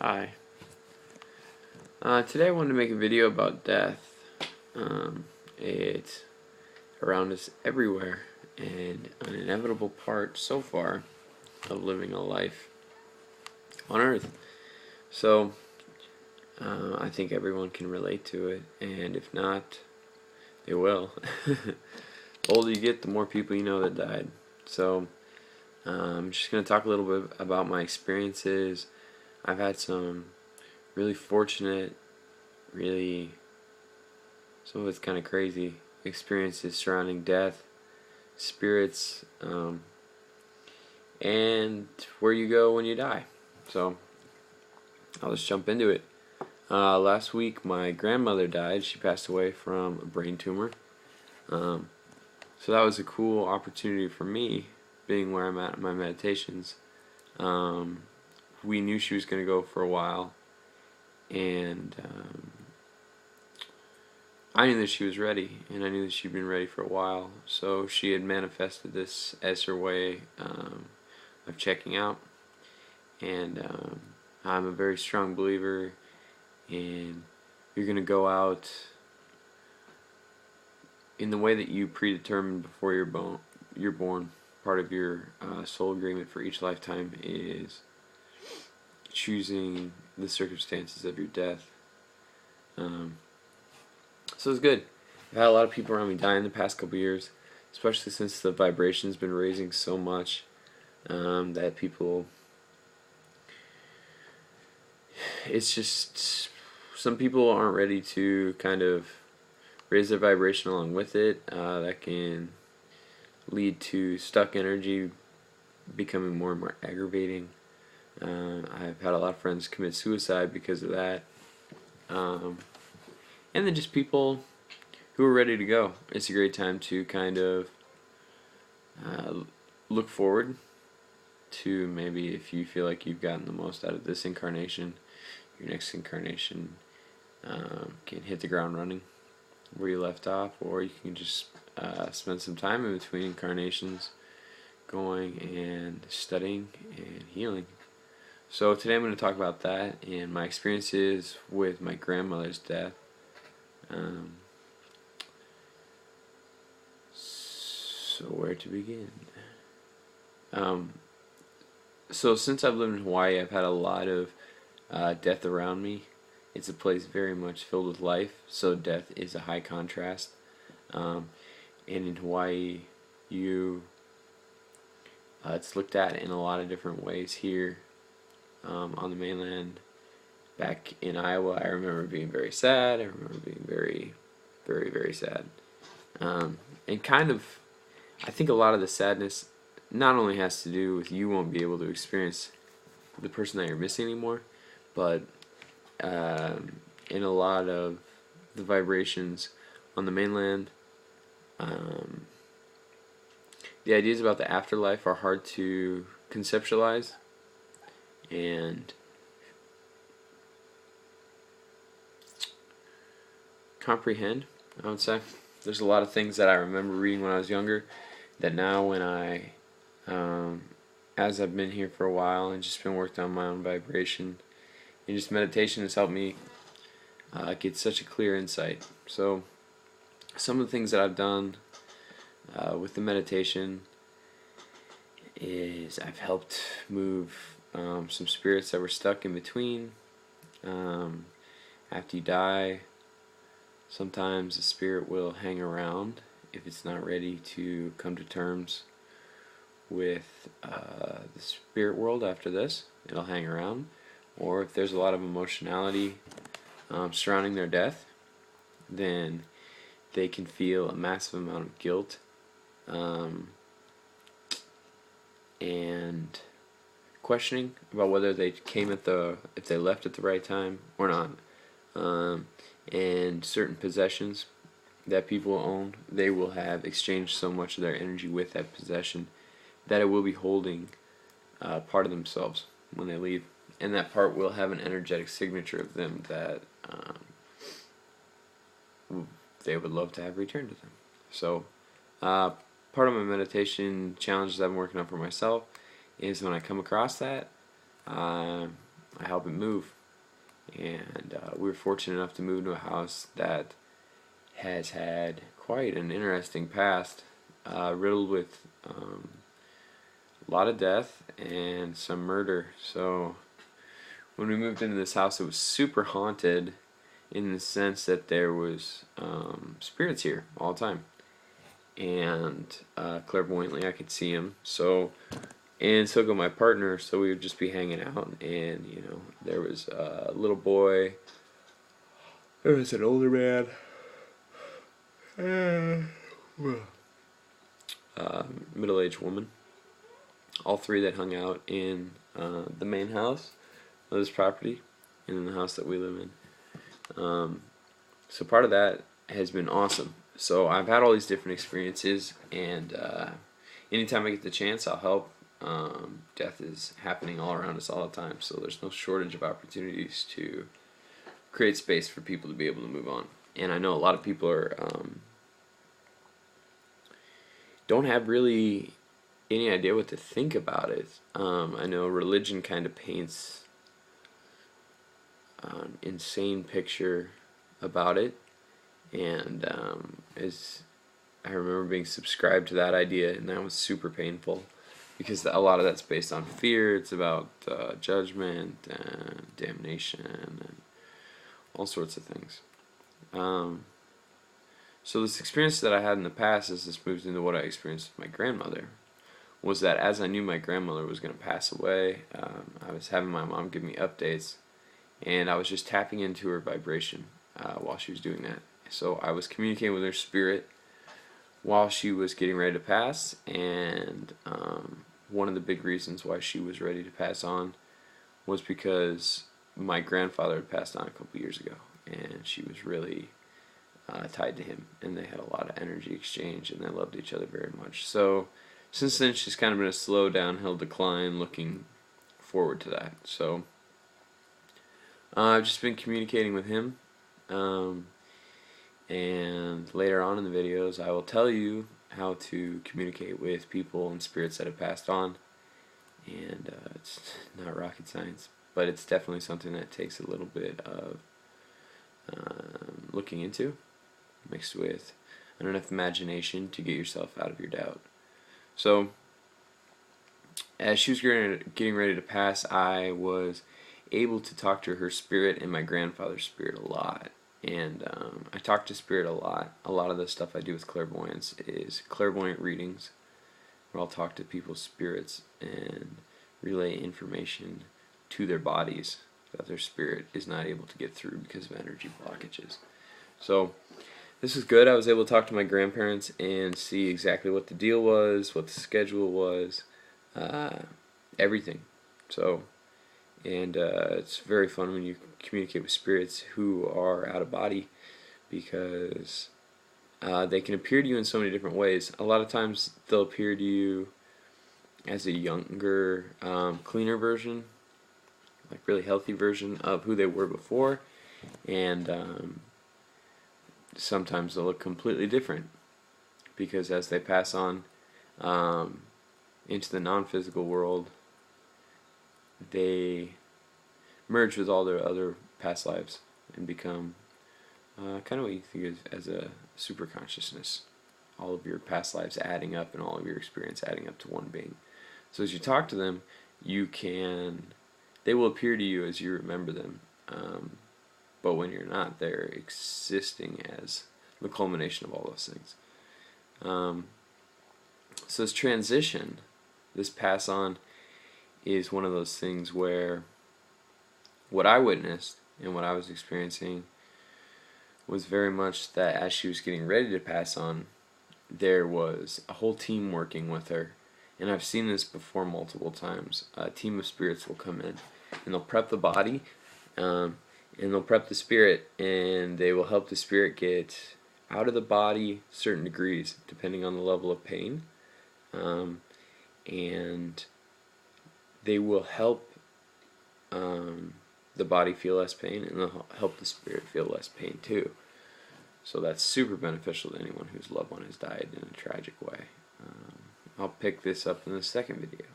Hi. Today I wanted to make a video about death. It's around us everywhere and an inevitable part so far of living a life on Earth. So I think everyone can relate to it, and if not, they will. The older you get, the more people you know that died. So I'm just going to talk a little bit about my experiences. I've had some really fortunate, really, some of it's kind of crazy experiences surrounding death, spirits, and where you go when you die. So I'll just jump into it. Last week my grandmother died. She passed away from a brain tumor. So that was a cool opportunity for me, being where I'm at in my meditations. We knew she was going to go for a while, and I knew that she was ready, and I knew that she'd been ready for a while. So she had manifested this as her way of checking out, and I'm a very strong believer in you're going to go out in the way that you predetermined before you're born. Part of your soul agreement for each lifetime is choosing the circumstances of your death. So it's good. I've had a lot of people around me die in the past couple years, especially since the vibration's been raising so much that people. It's just some people aren't ready to kind of raise their vibration along with it. That can lead to stuck energy becoming more and more aggravating. I've had a lot of friends commit suicide because of that. And then just people who are ready to go. It's a great time to kind of look forward to maybe if you feel like you've gotten the most out of this incarnation, your next incarnation can hit the ground running where you left off, or you can just spend some time in between incarnations going and studying and healing. So today I'm going to talk about that and my experiences with my grandmother's death. So where to begin? So since I've lived in Hawaii, I've had a lot of death around me. It's a place very much filled with life, so death is a high contrast. And in Hawaii, it's looked at in a lot of different ways here on the mainland. Back in Iowa, I remember being very sad. I remember being very, very, very sad. And kind of, I think a lot of the sadness not only has to do with you won't be able to experience the person that you're missing anymore, but in a lot of the vibrations on the mainland, the ideas about the afterlife are hard to conceptualize and comprehend, I would say. There's a lot of things that I remember reading when I was younger that now when as I've been here for a while and just been working on my own vibration and just meditation has helped me get such a clear insight. So some of the things that I've done with the meditation is I've helped move some spirits that were stuck in between. After you die, sometimes the spirit will hang around if it's not ready to come to terms with the spirit world after this. It'll hang around. Or if there's a lot of emotionality surrounding their death, then they can feel a massive amount of guilt and questioning about whether they came if they left at the right time or not. And certain possessions that people own, they will have exchanged so much of their energy with that possession that it will be holding part of themselves when they leave, and that part will have an energetic signature of them that they would love to have returned to them. So part of my meditation challenges I've been working on for myself is when I come across that, I help him move. And we were fortunate enough to move into a house that has had quite an interesting past, riddled with a lot of death and some murder. So when we moved into this house, it was super haunted in the sense that there was spirits here all the time, and clairvoyantly I could see them. And so go my partner. So we would just be hanging out, and there was a little boy. There was an older man. Middle-aged woman. All three that hung out in the main house of this property, and in the house that we live in. So part of that has been awesome. So I've had all these different experiences, and anytime I get the chance, I'll help. Death is happening all around us all the time, so there's no shortage of opportunities to create space for people to be able to move on. And I know a lot of people are don't have really any idea what to think about it. I know religion kind of paints an insane picture about it, and as I remember being subscribed to that idea, and that was super painful because a lot of that's based on fear. It's about judgment and damnation and all sorts of things. So this experience that I had in the past, as this moves into what I experienced with my grandmother, was that as I knew my grandmother was going to pass away, I was having my mom give me updates, and I was just tapping into her vibration while she was doing that. So I was communicating with her spirit while she was getting ready to pass, and one of the big reasons why she was ready to pass on was because my grandfather had passed on a couple years ago, and she was really tied to him, and they had a lot of energy exchange, and they loved each other very much. So since then, she's kind of been a slow downhill decline, looking forward to that. So I've just been communicating with him, and later on in the videos I will tell you how to communicate with people and spirits that have passed on. And it's not rocket science, but it's definitely something that takes a little bit of looking into, mixed with enough imagination to get yourself out of your doubt. So as she was getting ready to pass, I was able to talk to her spirit and my grandfather's spirit a lot. And I talk to spirit a lot. A lot of the stuff I do with clairvoyance is clairvoyant readings, where I'll talk to people's spirits and relay information to their bodies that their spirit is not able to get through because of energy blockages. So this is good. I was able to talk to my grandparents and see exactly what the deal was, what the schedule was, everything. So, and it's very fun when you communicate with spirits who are out of body, because they can appear to you in so many different ways. A lot of times they'll appear to you as a younger, cleaner version, like really healthy version of who they were before, and sometimes they'll look completely different, because as they pass on into the non-physical world, they merge with all their other past lives and become kind of what you think of as a super consciousness. All of your past lives adding up, and all of your experience adding up to one being. So as you talk to them, they will appear to you as you remember them, but when you're not, they're existing as the culmination of all those things. So this transition, this pass on, is one of those things where what I witnessed and what I was experiencing was very much that as she was getting ready to pass on, there was a whole team working with her. And I've seen this before multiple times. A team of spirits will come in, and they'll prep the body, and they'll prep the spirit, and they will help the spirit get out of the body certain degrees, depending on the level of pain. And they will help the body feel less pain, and they'll help the spirit feel less pain too. So that's super beneficial to anyone whose loved one has died in a tragic way. I'll pick this up in the second video.